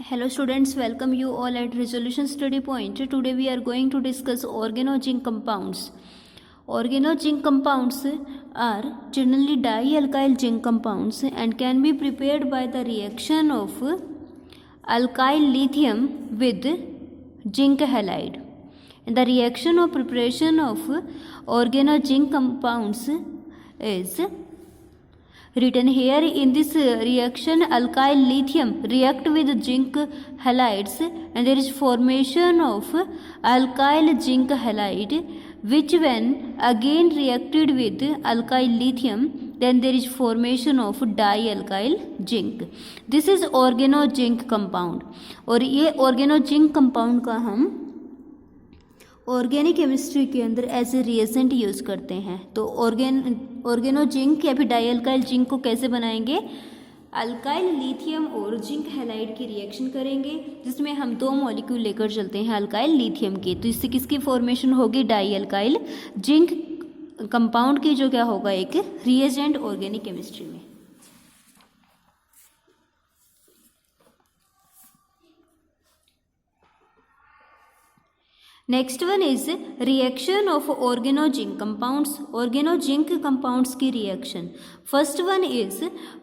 Hello students, welcome you all at Resolution Study Point. Today we are going to discuss organozinc compounds. Organozinc compounds are generally dialkyl zinc compounds and can be prepared by the reaction of alkyl lithium with zinc halide. And the reaction of preparation of organozinc compounds is written here. In this reaction, alkyl lithium react with zinc halides and there is formation of alkyl zinc halide, which when again reacted with alkyl lithium, then there is formation of dialkyl zinc. This is organozinc compound. और ये organozinc compound का हम organic chemistry के अंदर as a reagent use करते हैं. तो ऑर्गेनोजिंक या फिर डाइअल्काइल जिंक को कैसे बनाएंगे? अल्काइल लिथियम और जिंक हैलाइड की रिएक्शन करेंगे, जिसमें हम दो मॉलिक्यूल लेकर चलते हैं अल्काइल लिथियम के. तो इससे किसकी फॉर्मेशन होगी? डाइअल्काइल जिंक कंपाउंड की, जो क्या होगा? एक रिएजेंट ऑर्गेनिक केमिस्ट्री में. Next one is reaction of organozinc compounds. Organozinc compounds की reaction. First one is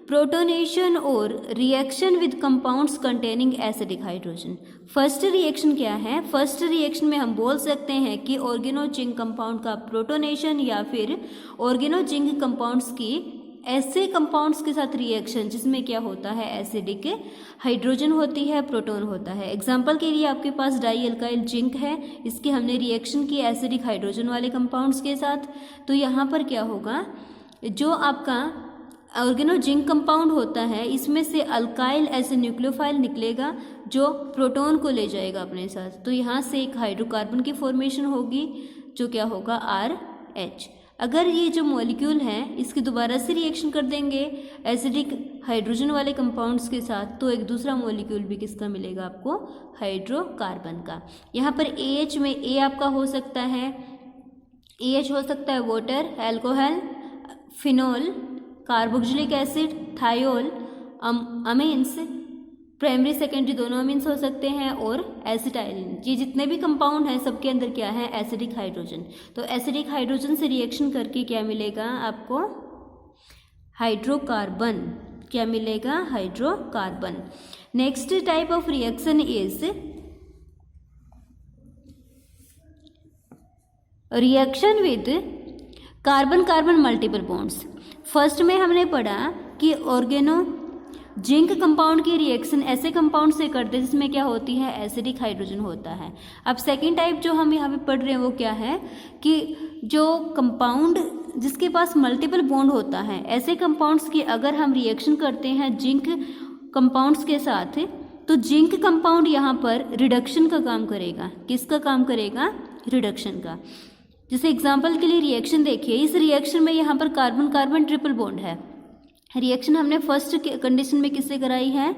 protonation और reaction with compounds containing acidic hydrogen. First reaction क्या है? फर्स्ट रिएक्शन में हम बोल सकते हैं कि ऑर्गेनोजिंक कंपाउंड का प्रोटोनेशन या फिर ऑर्गेनोजिंक कंपाउंड्स की ऐसे कंपाउंड्स के साथ रिएक्शन जिसमें क्या होता है? एसिडिक हाइड्रोजन होती है, प्रोटॉन होता है. एग्जांपल के लिए आपके पास डाइअल्काइल जिंक है, इसकी हमने रिएक्शन की एसिडिक हाइड्रोजन वाले कंपाउंड्स के साथ. तो यहाँ पर क्या होगा? जो आपका ऑर्गेनोजिंक कंपाउंड होता है, इसमें से अल्काइल ऐसे न्यूक्लियोफाइल निकलेगा जो प्रोटॉन को ले जाएगा अपने साथ. तो यहाँ से एक हाइड्रोकार्बन की फॉर्मेशन होगी, जो क्या होगा? RH. अगर ये जो मॉलिक्यूल हैं इसकी दोबारा से रिएक्शन कर देंगे एसिडिक हाइड्रोजन वाले कंपाउंड्स के साथ, तो एक दूसरा मॉलिक्यूल भी किसका मिलेगा आपको? हाइड्रोकार्बन का. यहाँ पर AH में A आपका हो सकता है, AH हो सकता है water, alcohol, phenol, carboxylic acid, thiol, amines, primary secondary दोनों अमीन्स हो सकते हैं, और एसिटाइलिन. ये जितने भी कंपाउंड हैं सबके अंदर क्या है? Acidic hydrogen. तो एसिडिक हाइड्रोजन से रिएक्शन करके क्या मिलेगा आपको? हाइड्रोकार्बन. क्या मिलेगा? Hydrocarbon. Next type of reaction is reaction with carbon carbon multiple bonds. First में हमने पढ़ा कि ऑर्गेनो जिंक कंपाउंड की रिएक्शन ऐसे कंपाउंड से करते हैं जिसमें क्या होती है? एसिडिक हाइड्रोजन होता है. अब सेकेंड टाइप जो हम यहाँ पे पढ़ रहे हैं वो क्या है? कि जो कंपाउंड जिसके पास मल्टीपल बॉन्ड होता है, ऐसे कंपाउंड्स की अगर हम रिएक्शन करते हैं जिंक कंपाउंड्स के साथ, तो जिंक कंपाउंड यहाँ पर रिडक्शन का काम करेगा. किसका काम करेगा? रिडक्शन का. जैसे एग्जाम्पल के लिए रिएक्शन देखिए. इस रिएक्शन में यहाँ पर कार्बन कार्बन ट्रिपल बॉन्ड है. रिएक्शन हमने फर्स्ट कंडीशन में किससे कराई है?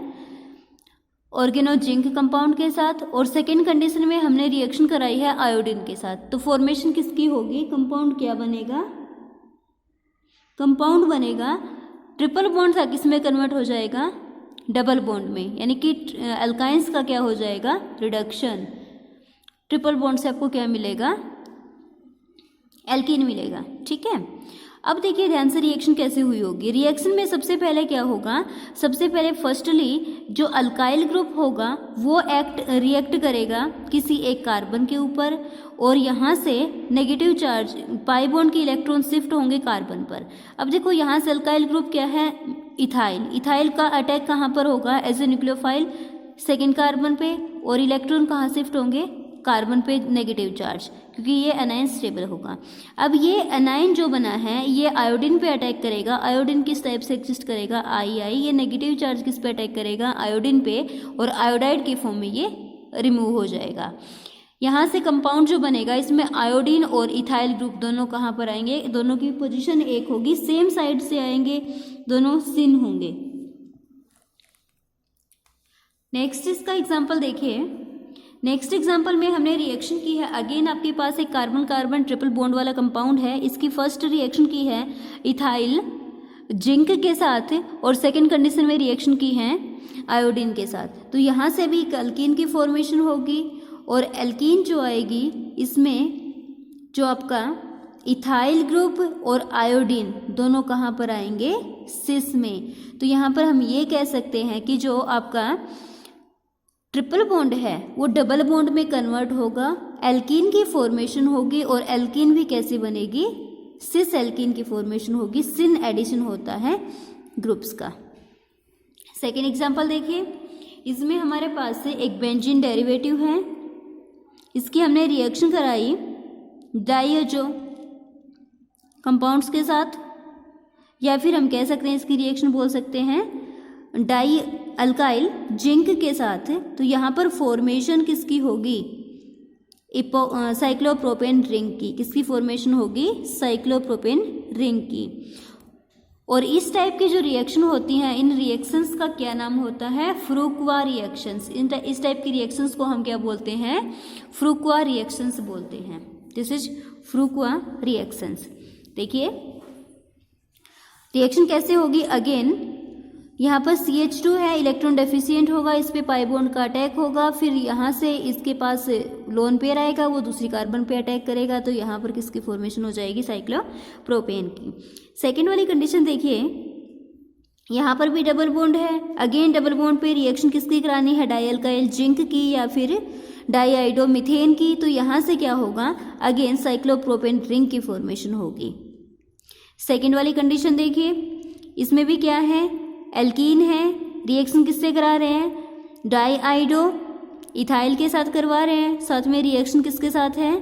ऑर्गेनोजिंक कंपाउंड के साथ. और सेकेंड कंडीशन में हमने रिएक्शन कराई है आयोडीन के साथ. तो फॉर्मेशन किसकी होगी? कंपाउंड क्या बनेगा? कंपाउंड बनेगा ट्रिपल बॉन्ड था, किसमें कन्वर्ट हो जाएगा? डबल बॉन्ड में. यानी कि अल्काइंस का क्या हो जाएगा? रिडक्शन. ट्रिपल बॉन्ड से आपको क्या मिलेगा? एल्कीन मिलेगा. ठीक है. अब देखिए ध्यान से रिएक्शन कैसे हुई होगी. रिएक्शन में सबसे पहले क्या होगा? सबसे पहले फर्स्टली जो अल्काइल ग्रुप होगा वो रिएक्ट करेगा किसी एक कार्बन के ऊपर, और यहाँ से नेगेटिव चार्ज पाई बॉन्ड के इलेक्ट्रॉन शिफ्ट होंगे कार्बन पर. अब देखो यहाँ से अल्काइल ग्रुप क्या है? इथाइल. इथाइल का अटैक कहाँ पर होगा? As a nucleophile second carbon पे, और इलेक्ट्रॉन कहाँ शिफ्ट होंगे? कार्बन पे नेगेटिव चार्ज, क्योंकि ये अनाइन स्टेबल होगा. अब ये अनाइन जो बना है ये आयोडीन पे अटैक करेगा. आयोडीन किस टाइप से एग्जिस्ट करेगा? आई. ये नेगेटिव चार्ज किस पे अटैक करेगा? आयोडीन पे, और आयोडाइड के फॉर्म में ये रिमूव हो जाएगा. यहाँ से कंपाउंड जो बनेगा इसमें आयोडीन और इथाइल ग्रुप दोनों कहाँ पर आएंगे? दोनों की पोजीशन एक होगी, सेम साइड से आएंगे, दोनों सिन होंगे. नेक्स्ट इसका एग्जाम्पल देखिए. नेक्स्ट एग्जाम्पल में हमने रिएक्शन की है. अगेन आपके पास एक कार्बन कार्बन ट्रिपल बॉन्ड वाला कंपाउंड है. इसकी फर्स्ट रिएक्शन की है इथाइल जिंक के साथ और सेकेंड कंडीशन में रिएक्शन की है आयोडीन के साथ, तो यहाँ से भी अल्कीन की फॉर्मेशन होगी और एल्कीन जो आएगी इसमें जो आपका इथाइल ग्रुप और आयोडीन दोनों कहाँ पर आएंगे, सिस में। तो यहाँ पर हम ये कह सकते हैं कि जो आपका ट्रिपल बॉन्ड है वो डबल बॉन्ड में कन्वर्ट होगा, एल्कीन की फॉर्मेशन होगी और एल्कीन भी कैसी बनेगी, सिस एल्कीन की फॉर्मेशन होगी। सिन एडिशन होता है ग्रुप्स का। सेकेंड एग्जांपल देखिए, इसमें हमारे पास से एक बेंजीन डेरिवेटिव है, इसकी हमने रिएक्शन कराई डाइअज़ो कंपाउंड्स के साथ, या फिर हम कह सकते हैं इसकी रिएक्शन बोल सकते हैं डाई अल्काइल जिंक के साथ। तो यहाँ पर फॉर्मेशन किसकी होगी, साइक्लोप्रोपेन रिंग की। किसकी फॉर्मेशन होगी, साइक्लोप्रोपेन रिंग की। और इस टाइप की जो रिएक्शन होती हैं, इन रिएक्शंस का क्या नाम होता है, फ्रूक्वा रिएक्शंस। इस टाइप की रिएक्शंस को हम क्या बोलते हैं, फ्रूक्वा रिएक्शंस बोलते हैं। दिस इज फ्रूक्वा रिएक्शंस। देखिए रिएक्शन कैसे होगी, अगेन यहाँ पर CH2 है, इलेक्ट्रॉन डेफिशिएंट होगा, इस पे पाई बॉन्ड का अटैक होगा, फिर यहाँ से इसके पास लोन पेयर आएगा, वो दूसरी कार्बन पे अटैक करेगा, तो यहाँ पर किसकी फॉर्मेशन हो जाएगी, साइक्लोप्रोपेन की। सेकेंड वाली कंडीशन देखिए, यहाँ पर भी डबल बॉन्ड है, अगेन डबल बॉन्ड पे रिएक्शन किसकी करानी है, डाइअल्काइल जिंक की या फिर डाइआइडोमीथेन की। तो यहाँ से क्या होगा, अगेन साइक्लोप्रोपेन रिंग की फॉर्मेशन होगी। सेकेंड वाली कंडीशन देखिए, इसमें भी क्या है, एल्कीन है, रिएक्शन किससे करा रहे हैं, डाइआइडो इथाइल के साथ करवा रहे हैं, साथ में रिएक्शन किसके साथ है,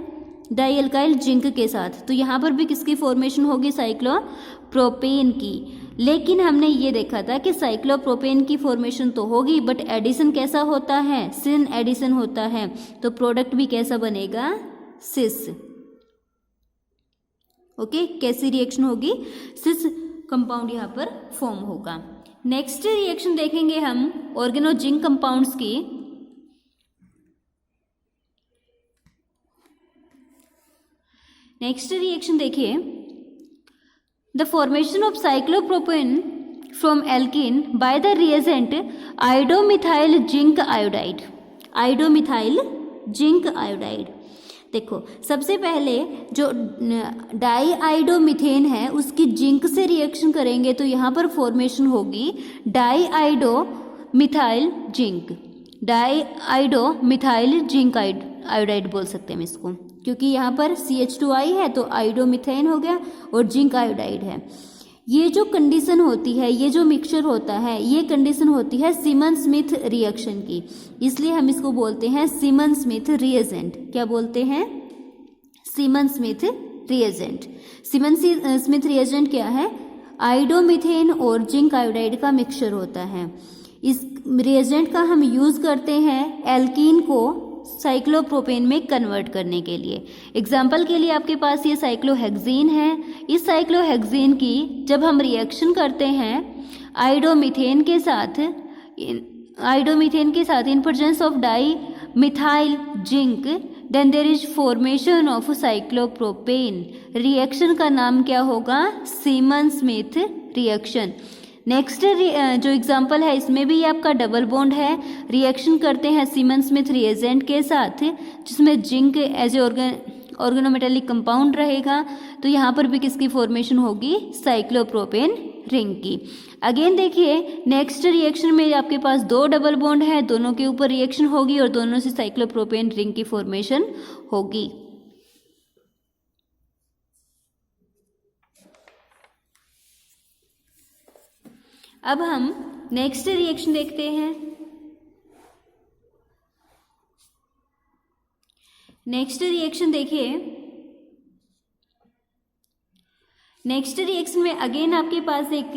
डाइअल्काइल जिंक के साथ। तो यहाँ पर भी किसकी फॉर्मेशन होगी, साइक्लोप्रोपेन की। लेकिन हमने ये देखा था कि साइक्लोप्रोपेन की फॉर्मेशन तो होगी, बट एडिशन कैसा होता है, सिन एडिशन होता है, तो प्रोडक्ट भी कैसा बनेगा, सिस। ओके, कैसी रिएक्शन होगी, सिस कंपाउंड यहाँ पर फॉर्म होगा। नेक्स्ट रिएक्शन देखेंगे हम ऑर्गेनोजिंक कंपाउंड्स की। नेक्स्ट रिएक्शन देखिए, the formation of cyclopropane from alkene by the reagent iodomethyl zinc iodide. Iodomethyl zinc iodide. देखो सबसे पहले जो डाइआइडोमीथेन है उसकी जिंक से रिएक्शन करेंगे, तो यहाँ पर फॉर्मेशन होगी डाइआइडोमिथाइल जिंक। डाइआइडोमिथाइल जिंक आयोडाइड बोल सकते हैं हम इसको, क्योंकि यहाँ पर CH2 है तो आयोडोमीथेन हो गया और जिंक आयोडाइड है। ये जो कंडीशन होती है, ये जो मिक्सचर होता है, ये कंडीशन होती है सीमन स्मिथ रिएक्शन की, इसलिए हम इसको बोलते हैं सीमन स्मिथ रिएजेंट। क्या बोलते हैं, semen Smith reagent. Semen Smith reagent क्या है, आयोडोमीथेन और जिंक आयोडाइड का मिक्सचर होता है। इस रिएजेंट का हम यूज करते हैं एल्कीन को साइक्लोप्रोपेन में कन्वर्ट करने के लिए। एग्जाम्पल के लिए आपके पास ये साइक्लोहेक्सीन है। इस साइक्लोहेक्सीन की जब हम रिएक्शन करते हैं आयोडोमीथेन के साथ in presence of di methyl zinc, then there is formation of cyclopropane. Reaction का नाम क्या होगा, सीमन स्मिथ रिएक्शन। नेक्स्ट जो एग्जांपल है इसमें भी आपका डबल बॉन्ड है, रिएक्शन करते हैं सीमन स्मिथ रिएजेंट के साथ जिसमें zinc as a organometallic compound रहेगा, तो यहाँ पर भी किसकी फॉर्मेशन होगी, साइक्लोप्रोपेन रिंग की। अगेन देखिए नेक्स्ट रिएक्शन में आपके पास दो डबल बॉन्ड है, दोनों के ऊपर रिएक्शन होगी और दोनों से साइक्लोप्रोपेन रिंग की फॉर्मेशन होगी। अब हम नेक्स्ट रिएक्शन देखते हैं। नेक्स्ट रिएक्शन देखिए, नेक्स्ट रिएक्शन में अगेन आपके पास एक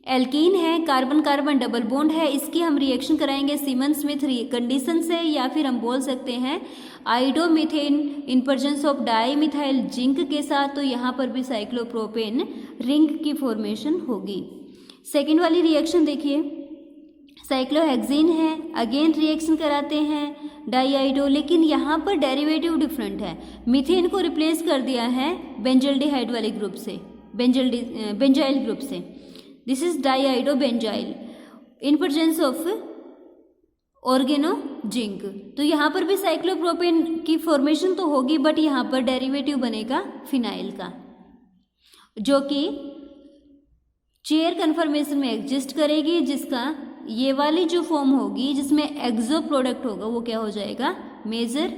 एल्कीन है, कार्बन कार्बन डबल बॉन्ड है, इसकी हम रिएक्शन कराएंगे सीमन स्मिथ कंडीशन से, या फिर हम बोल सकते हैं iodomethane in presence of dimethyl zinc के साथ, तो यहाँ पर भी साइक्लोप्रोपेन रिंग की फॉर्मेशन होगी। सेकेंड वाली रिएक्शन देखिए, साइक्लोहेक्सीन है, अगेन रिएक्शन कराते हैं डाइआइडो, लेकिन यहाँ पर डेरिवेटिव डिफरेंट है। मीथेन को रिप्लेस कर दिया है बेंजल्डिहाइड वाले ग्रुप से, बेंजाइल ग्रुप से। This is diiodobenzyl in presence of organozinc. तो यहाँ पर भी साइक्लोप्रोपेन की फॉर्मेशन तो होगी, बट यहाँ पर डेरिवेटिव बनेगा फिनाइल का, जो कि चेयर कन्फर्मेशन में एग्जिस्ट करेगी, जिसका ये वाली जो फॉर्म होगी जिसमें एक्सो प्रोडक्ट होगा वो क्या हो जाएगा, मेजर।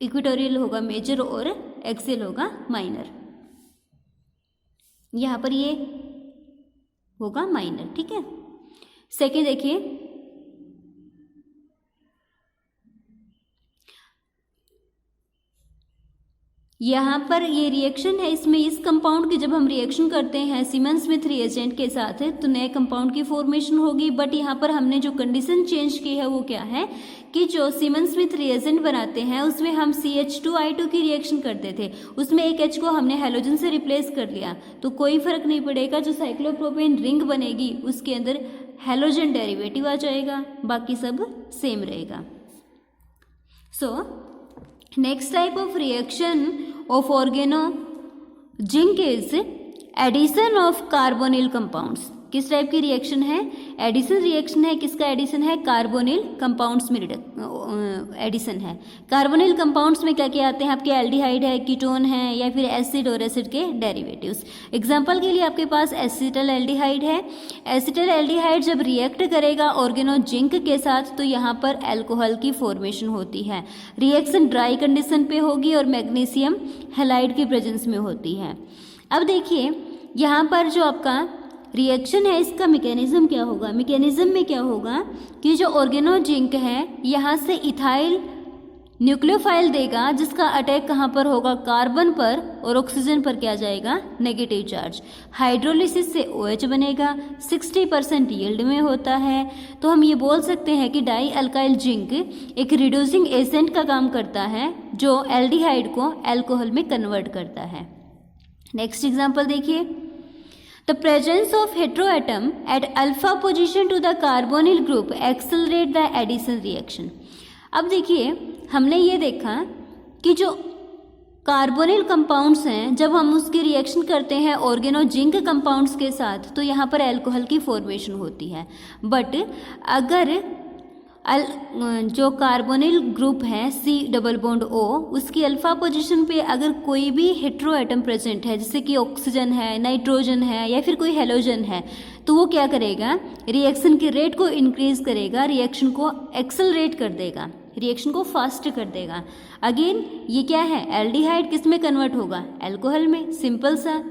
इक्वेटोरियल होगा मेजर और एक्सेल होगा माइनर। यहाँ पर ये होगा माइनर, ठीक है। सेकेंड देखिए, यहाँ पर ये रिएक्शन है, इसमें इस कंपाउंड की जब हम रिएक्शन करते हैं सीमेंस स्मिथ रिएजेंट के साथ तो नए कंपाउंड की फॉर्मेशन होगी। बट यहाँ पर हमने जो कंडीशन चेंज की है वो क्या है कि जो सीमेंस स्मिथ रिएजेंट बनाते हैं उसमें हम CH2I2 की रिएक्शन करते थे, उसमें एक H को हमने हेलोजन से रिप्लेस कर लिया, तो कोई फर्क नहीं पड़ेगा। जो साइक्लोप्रोपेन रिंग बनेगी उसके अंदर हेलोजन डेरिवेटिव आ जाएगा, बाकी सब सेम रहेगा। So next type of reaction of organozinc is addition of carbonyl compounds। किस टाइप की रिएक्शन है, एडिशन रिएक्शन है। किसका एडिशन है, कार्बोनिल कंपाउंड्स में एडिशन है। कार्बोनिल कंपाउंड्स में क्या क्या आते हैं आपके, एल्डिहाइड है, कीटोन है, या फिर एसिड और एसिड के डेरिवेटिव्स। एग्जांपल के लिए आपके पास एसिटल एल्डिहाइड है। एसिटल एल्डिहाइड जब रिएक्ट करेगा ऑर्गेनोजिंक के साथ तो यहाँ पर अल्कोहल की फॉर्मेशन होती है। रिएक्शन ड्राई कंडीशन पे होगी और मैग्नीशियम हैलाइड की प्रेजेंस में होती है। अब देखिए यहाँ पर जो आपका रिएक्शन है इसका मैकेनिज्म क्या होगा। मैकेनिज्म में क्या होगा कि जो ऑर्गेनोजिंक है यहाँ से इथाइल न्यूक्लियोफाइल देगा, जिसका अटैक कहाँ पर होगा, कार्बन पर, और ऑक्सीजन पर क्या जाएगा, नेगेटिव चार्ज। हाइड्रोलिसिस से OH बनेगा, 60% यील्ड में होता है। तो हम ये बोल सकते हैं कि डाई अल्काइल जिंक एक रिड्यूसिंग एजेंट का काम करता है जो एल्डिहाइड को अल्कोहल में कन्वर्ट करता है। नेक्स्ट एग्जाम्पल देखिए, The presence of heteroatom at alpha position to the carbonyl group accelerate the addition reaction। अब देखिए हमने ये देखा कि जो कार्बोनिल कंपाउंड्स हैं जब हम उसकी रिएक्शन करते हैं ऑर्गेनोजिंक कंपाउंड्स के साथ तो यहाँ पर अल्कोहल की फॉर्मेशन होती है। बट अगर जो कार्बोनिल ग्रुप है C+O उसकी अल्फा पोजीशन पे अगर कोई भी हेट्रो एटम प्रेजेंट है, जैसे कि ऑक्सीजन है, नाइट्रोजन है, या फिर कोई हेलोजन है, तो वो क्या करेगा, रिएक्शन के रेट को इंक्रीज करेगा, रिएक्शन को एक्सेलरेट कर देगा, रिएक्शन को फास्ट कर देगा। अगेन ये क्या है, एल्डिहाइड किस में कन्वर्ट होगा, अल्कोहल में। सिंपल सा,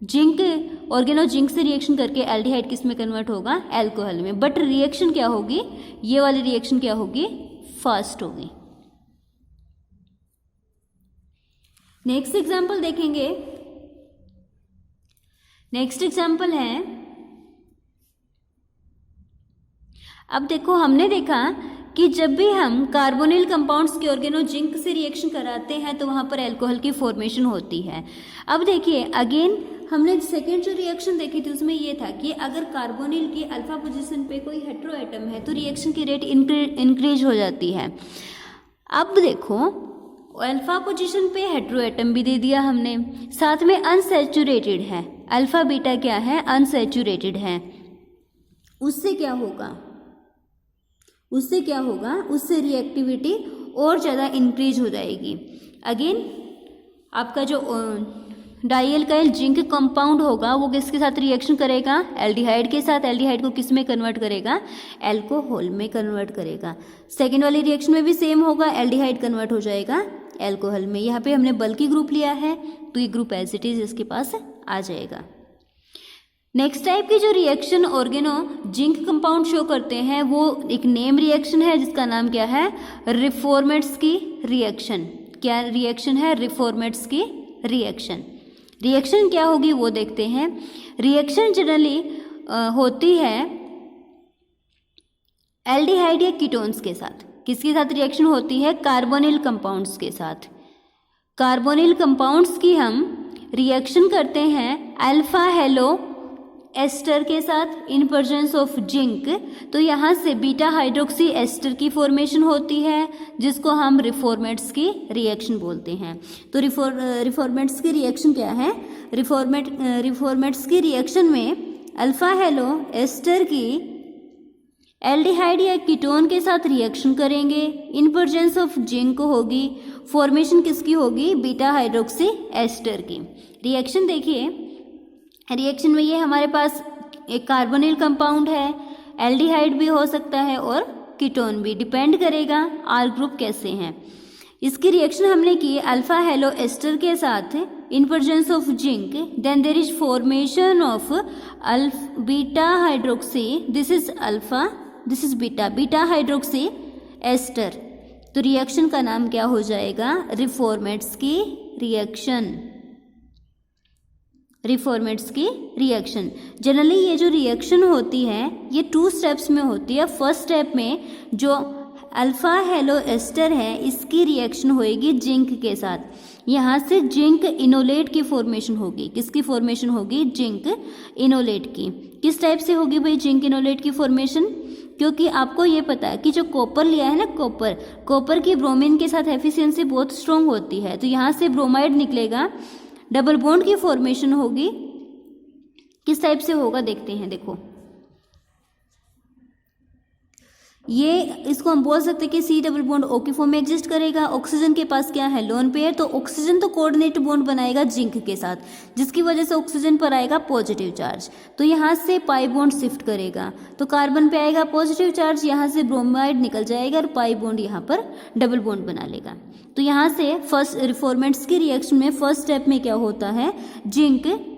जिंक ऑर्गेनोजिंक से रिएक्शन करके एल्डिहाइड किस में कन्वर्ट होगा, अल्कोहल में। बट रिएक्शन क्या होगी, ये वाली रिएक्शन क्या होगी, फास्ट होगी। नेक्स्ट एग्जांपल देखेंगे। नेक्स्ट एग्जांपल है, अब देखो हमने देखा कि जब भी हम कार्बोनिल कंपाउंड्स के ऑर्गेनोजिंक से रिएक्शन कराते हैं तो वहाँ पर अल्कोहल की फॉर्मेशन होती है। अब देखिए अगेन हमने सेकेंड जो रिएक्शन देखी थी उसमें ये था कि अगर कार्बोनिल की अल्फा पोजीशन पे कोई हेट्रो एटम है तो रिएक्शन की रेट इंक्रीज हो जाती है। अब देखो अल्फा पोजीशन पे हेट्रो एटम भी दे दिया हमने, साथ में अनसैचुरेटेड है, अल्फा बीटा क्या है, अनसैचुरेटेड है। उससे क्या होगा, उससे क्या होगा, उससे रिएक्टिविटी और ज़्यादा इंक्रीज हो जाएगी। अगेन आपका जो डाईअल्काइल जिंक कंपाउंड होगा वो किसके साथ रिएक्शन करेगा, एल्डिहाइड के साथ। एल्डिहाइड को किस में कन्वर्ट करेगा, अल्कोहल में कन्वर्ट करेगा। सेकेंड वाली रिएक्शन में भी सेम होगा, एल्डिहाइड कन्वर्ट हो जाएगा अल्कोहल में। यहाँ पे हमने बल्कि ग्रुप लिया है तो ये ग्रुप एज इट इज इसके पास आ जाएगा। नेक्स्ट टाइप की जो reaction organo zinc compound show करते हैं वो एक नेम रिएक्शन है जिसका नाम क्या है, रिफॉर्मेट्स की रिएक्शन। क्या रिएक्शन है, रिफॉर्मेट्स की रिएक्शन। रिएक्शन क्या होगी वो देखते हैं। रिएक्शन जनरली होती है एल्डिहाइड या कीटोन्स के साथ। किसके साथ रिएक्शन होती है, कार्बोनिल कंपाउंड्स के साथ। कार्बोनिल कंपाउंड्स की हम रिएक्शन करते हैं अल्फा हेलो एस्टर के साथ इन प्रेजेंस ऑफ जिंक, तो यहाँ से बीटा हाइड्रोक्सी एस्टर की फॉर्मेशन होती है जिसको हम रिफॉर्मेट्स की रिएक्शन बोलते हैं। तो रिफॉर्मेट्स की रिएक्शन क्या है? रिफॉर्मेट्स की रिएक्शन में अल्फा हेलो एस्टर की एल्डिहाइड या कीटोन के साथ रिएक्शन करेंगे, इन प्रेजेंस ऑफ जिंक होगी, फॉर्मेशन किसकी होगी? बीटा हाइड्रोक्सी एस्टर की। रिएक्शन देखिए, रिएक्शन में ये हमारे पास एक कार्बोनिल कंपाउंड है, एल्डिहाइड भी हो सकता है और कीटोन भी, डिपेंड करेगा आर ग्रुप कैसे हैं। इसकी रिएक्शन हमने की अल्फा हेलो एस्टर के साथ in presence of zinc, then there is formation of beta hydroxy, this is alpha, this is beta, beta hydroxy ester. तो रिएक्शन का नाम क्या हो जाएगा? रिफॉर्मेट्स की रिएक्शन। रिफॉर्मेट्स की रिएक्शन। जनरली ये जो रिएक्शन होती है ये 2 स्टेप्स में होती है। फर्स्ट स्टेप में जो अल्फा हेलो एस्टर है इसकी रिएक्शन होएगी जिंक के साथ, यहाँ से जिंक इनोलेट की फॉर्मेशन होगी। किसकी फॉर्मेशन होगी? जिंक इनोलेट की। किस टाइप से होगी भाई जिंक इनोलेट की फॉर्मेशन? क्योंकि आपको ये पता है कि जो कॉपर लिया है ना, कॉपर की ब्रोमीन के साथ एफिशिएंसी बहुत स्ट्रॉन्ग होती है, तो यहाँ से ब्रोमाइड निकलेगा, डबल बॉन्ड की फॉर्मेशन होगी। किस टाइप से होगा देखते हैं। देखो ये, इसको हम बोल सकते हैं कि सी डबल बॉन्ड ओ की फॉर्म में एग्जिस्ट करेगा। ऑक्सीजन के पास क्या है? लोन पेयर, तो ऑक्सीजन तो कोऑर्डिनेट बॉन्ड बनाएगा जिंक के साथ, जिसकी वजह से ऑक्सीजन पर आएगा पॉजिटिव चार्ज, तो यहाँ से पाई बॉन्ड शिफ्ट करेगा, तो कार्बन पे आएगा पॉजिटिव चार्ज, यहाँ से ब्रोमाइड निकल जाएगा और पाई बॉन्ड यहाँ पर डबल बॉन्ड बना लेगा। तो यहाँ से फर्स्ट रिफॉर्मेट्स की रिएक्शन में फर्स्ट स्टेप में क्या होता है? जिंक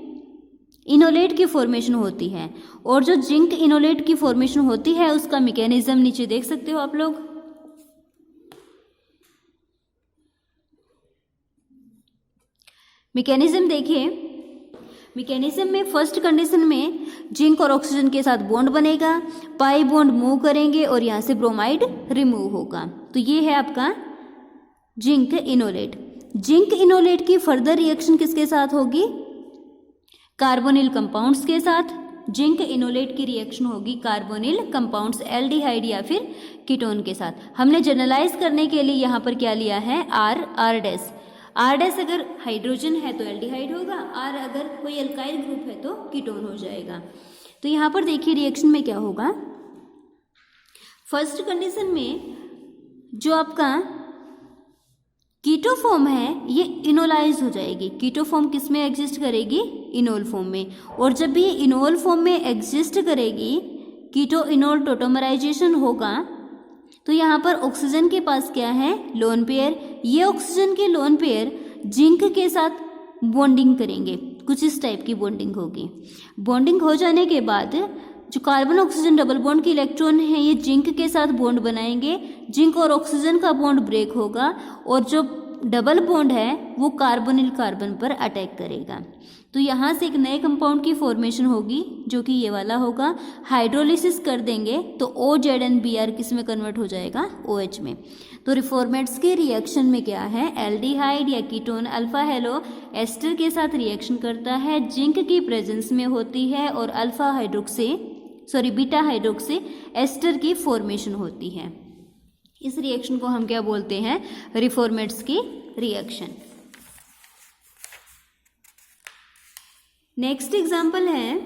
इनोलेट की फॉर्मेशन होती है, और जो जिंक इनोलेट की फॉर्मेशन होती है उसका मैकेनिज्म नीचे देख सकते हो आप लोग। मैकेनिज्म देखिए, मैकेनिज्म में फर्स्ट कंडीशन में जिंक और ऑक्सीजन के साथ बॉन्ड बनेगा, पाई बॉन्ड मूव करेंगे और यहाँ से ब्रोमाइड रिमूव होगा, तो ये है आपका जिंक इनोलेट। जिंक इनोलेट की फर्दर रिएक्शन किसके साथ होगी? कार्बोनिल कंपाउंड्स के साथ। जिंक इनोलेट की रिएक्शन होगी कार्बोनिल कंपाउंड्स, एल्डिहाइड या फिर कीटोन के साथ। हमने जनरलाइज करने के लिए यहाँ पर क्या लिया है? R dash. आर डैश अगर हाइड्रोजन है तो एल्डिहाइड होगा, आर अगर कोई अल्काइल ग्रुप है तो कीटोन हो जाएगा। तो यहाँ पर देखिए रिएक्शन में क्या होगा। फर्स्ट कंडीशन में जो आपका कीटो फॉर्म है ये इनोलाइज हो जाएगी। कीटो फॉर्म किस में एग्जिस्ट करेगी? इनोल फॉर्म में। और जब भी इनोल फॉर्म में एग्जिस्ट करेगी, कीटो इनोल टोटोमराइजेशन होगा, तो यहाँ पर ऑक्सीजन के पास क्या है? Lone pair. ये ऑक्सीजन के लोन पेयर जिंक के साथ बॉन्डिंग करेंगे, कुछ इस टाइप की बॉन्डिंग होगी। बॉन्डिंग हो जाने के बाद जो कार्बन ऑक्सीजन डबल बॉन्ड के इलेक्ट्रॉन हैं ये जिंक के साथ बॉन्ड बनाएंगे, जिंक और ऑक्सीजन का बॉन्ड ब्रेक होगा और जो डबल बॉन्ड है वो कार्बोनिल कार्बन पर अटैक करेगा। तो यहाँ से एक नए कंपाउंड की फॉर्मेशन होगी जो कि ये वाला होगा। हाइड्रोलिसिस कर देंगे तो OZNBr किस में कन्वर्ट हो जाएगा? OH में। तो रिफॉर्मेट्स के रिएक्शन में क्या है? एल्डिहाइड या कीटोन अल्फा हेलो एस्टर के साथ रिएक्शन करता है, जिंक की प्रेजेंस में होती है और बीटा हाइड्रोक्सी एस्टर की फॉर्मेशन होती है। इस रिएक्शन को हम क्या बोलते हैं? रिफॉर्मेट्स की रिएक्शन। नेक्स्ट एग्जाम्पल है,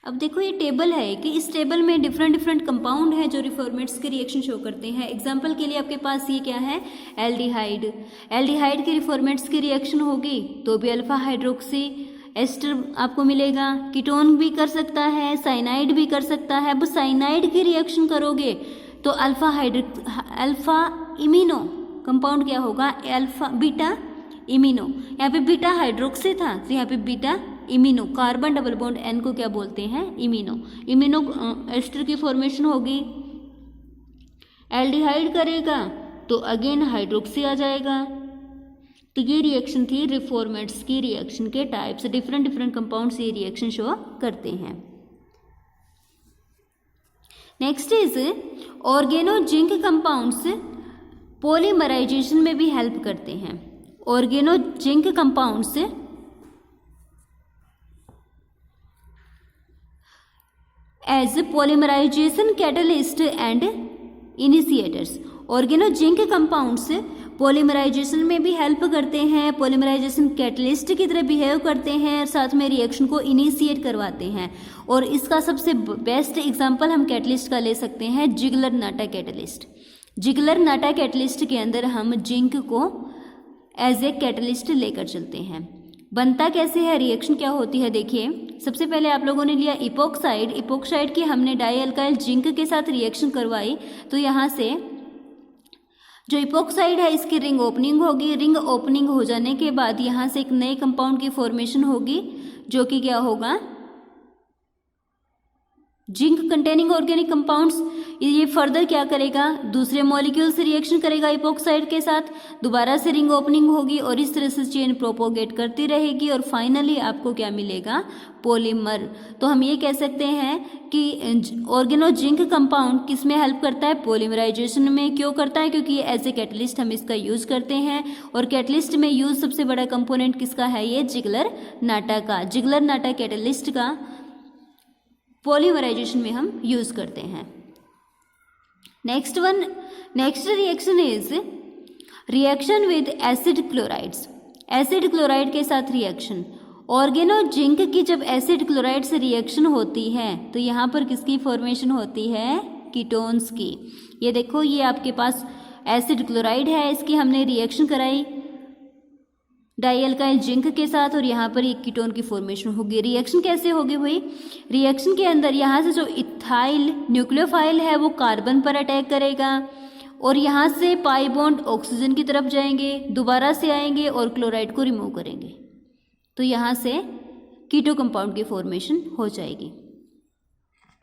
अब देखो ये टेबल है कि इस टेबल में डिफरेंट कंपाउंड है जो रिफॉर्मेट्स के रिएक्शन शो करते हैं। एग्जाम्पल के लिए आपके पास ये क्या है? एल्डिहाइड। एल्डिहाइड की रिफॉर्मेट्स की रिएक्शन होगी तो भी अल्फा हाइड्रोक्सी एस्टर आपको मिलेगा। कीटोन भी कर सकता है, साइनाइड भी कर सकता है। अब साइनाइड की रिएक्शन करोगे तो अल्फा इमिनो कंपाउंड क्या होगा? Beta imino. यहाँ पे बीटा हाइड्रोक्सी था तो यहाँ पे beta imino, carbon double bond N को क्या बोलते हैं? इमिनो एस्टर की फॉर्मेशन होगी। एल्डिहाइड करेगा तो अगेन हाइड्रोक्सी आ जाएगा। तो ये रिएक्शन थी रिफॉर्मेट्स की रिएक्शन के टाइप्स। डिफरेंट कंपाउंड्स ये रिएक्शन शो करते हैं। Next is organozinc compounds polymerisation में भी हेल्प करते हैं। Organozinc compounds as polymerisation catalyst and initiators. Organozinc compounds polymerisation में भी हेल्प करते हैं, पॉलीमराइजेशन कैटलिस्ट की तरह बिहेव करते हैं, साथ में रिएक्शन को इनिशिएट करवाते हैं। और इसका सबसे बेस्ट एग्जांपल हम कैटलिस्ट का ले सकते हैं जिगलर-नाटा कैटलिस्ट। जिगलर-नाटा कैटलिस्ट के अंदर हम जिंक को एज ए कैटलिस्ट लेकर चलते हैं। बनता कैसे है, रिएक्शन क्या होती है, देखिए। सबसे पहले आप लोगों ने लिया इपोक्साइड। इपोक्साइड की हमने डाई अल्काइल जिंक के साथ रिएक्शन करवाई, तो यहाँ से जो इपोक्साइड है इसकी रिंग ओपनिंग होगी। रिंग ओपनिंग हो जाने के बाद यहाँ से एक नए कंपाउंड की फॉर्मेशन होगी, जो कि क्या होगा, जिंक कंटेनिंग ऑर्गेनिक कंपाउंड्स। ये फर्दर क्या करेगा, दूसरे मॉलिक्यूल से रिएक्शन करेगा इपोक्साइड के साथ, दोबारा से रिंग ओपनिंग होगी और इस तरह से चेन प्रोपोगेट करती रहेगी और फाइनली आपको क्या मिलेगा, पॉलीमर। तो हम ये कह सकते हैं कि ऑर्गेनोजिंक कंपाउंड किस में हेल्प करता है, पॉलीमराइजेशन में। क्यों करता है, क्योंकि ये एज ए कैटलिस्ट हम इसका यूज़ करते हैं। और कैटलिस्ट में यूज सबसे बड़ा कंपोनेंट किसका है, ये जिगलर-नाटा का। जिगलर-नाटा कैटलिस्ट का पॉलीमराइजेशन में हम यूज करते हैं। Next reaction is reaction with acid chlorides. Acid chloride के साथ रिएक्शन। ऑर्गेनोजिंक की जब एसिड क्लोराइड से रिएक्शन होती है तो यहाँ पर किसकी फॉर्मेशन होती है, कीटोन्स की। ये देखो, ये आपके पास एसिड क्लोराइड है, इसकी हमने रिएक्शन कराई डाई अल्काइल जिंक के साथ और यहाँ पर एक कीटोन की फॉर्मेशन होगी। रिएक्शन कैसे होगी भाई, रिएक्शन के अंदर यहाँ से जो इथाइल न्यूक्लियोफाइल है वो कार्बन पर अटैक करेगा और यहाँ से पाई बॉन्ड ऑक्सीजन की तरफ जाएंगे, दोबारा से आएंगे और क्लोराइड को रिमूव करेंगे, तो यहाँ से कीटो कंपाउंड की फॉर्मेशन हो जाएगी।